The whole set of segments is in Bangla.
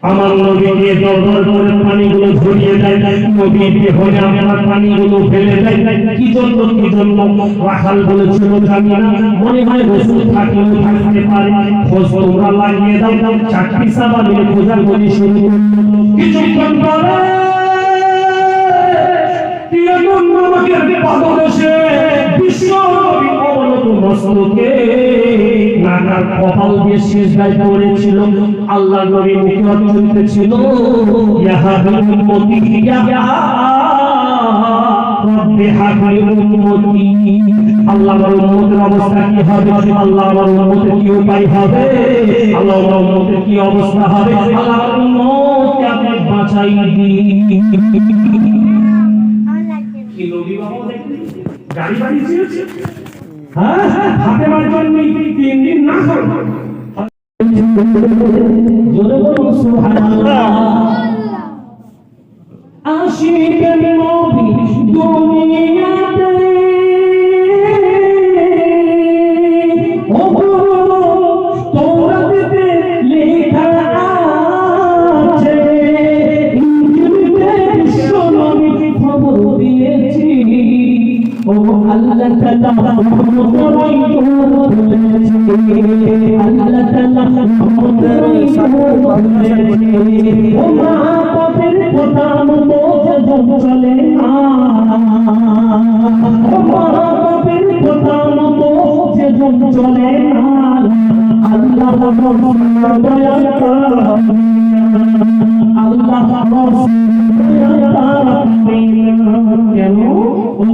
আমার নবীকে দরবার করে পানিগুলো ঝরিয়ে দেয়, নবীকে হয়ে আমার পানিগুলো ফেলে দেয়। কি জন্য রাখাল বলেছিল জানি না, মনে হয় রাসূল থাকলেও থাকতে পারে। খোঁজ তোমরা লাগিয়ে দাও, চাকরি সাবানের খোঁজাখুঁজি শুরু করলো। কিছুক্ষণ পরে আমাকে পাগল এসে বিষ বিশ্ব নবী অবনত মস্তকে নাকার কপাল দিয়ে সিজদায় পড়েছিল। আল্লাহ নবী মুখে চলতেছিল, ইয়া হাবিব উম্মতি ইয়া রব্বি হাবিব উম্মতি। আল্লাহ আমার উম্মতের অবস্থা কি হবে? আল্লাহ আমার উম্মতের কি উপায় হবে? আল্লাহ আমার উম্মতের কি অবস্থা হবে? আল্লাহ আমার উম্মতকে আপনি বাঁচাই দিন। কি নবী বাবা দেখলেন গাড়ি বাড়ি ছিলছে, হ্যাঁ হাতে মারবার নেই, 3 দিন না খাও। জোরে বলুন সুবহানাল্লাহ। আশিকের নবী দুনিয়াতে তওরাতে লেখা আছে, ইনজিলে বিশ্ব নবী খবর দিয়েছি, ও আল্লাহ তাআলা মুহাম্মদের বলেছে, আল্লাহ তাআলা মুহাম্মদের বলেছে, ও মা বাপের কথা মতো চলে না, ও মা বাপের কথা মতো চলে না, আল্লাহ দয়া করুন, আল্লাহ দয়া করুন। কেন? ও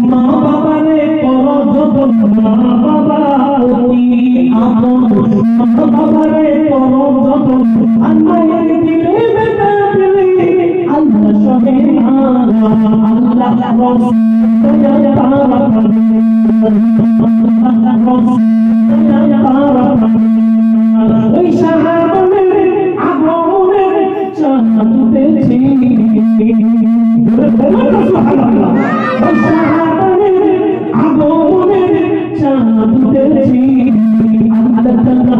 মা বাবারে করো যতন, মা বাবা অতি আপন, মা বাবারে করো যতন, আল্লাহর দিলে বেটা দিলে আল্লাহ সহে না, আল্লাহ রস দয়া করুন, আল্লাহ রস দয়া করুন। ওই সাহাবাদের আগমনের চাঁদেছি, আগমনের চাঁদেছি, আল্লাহ তাআলা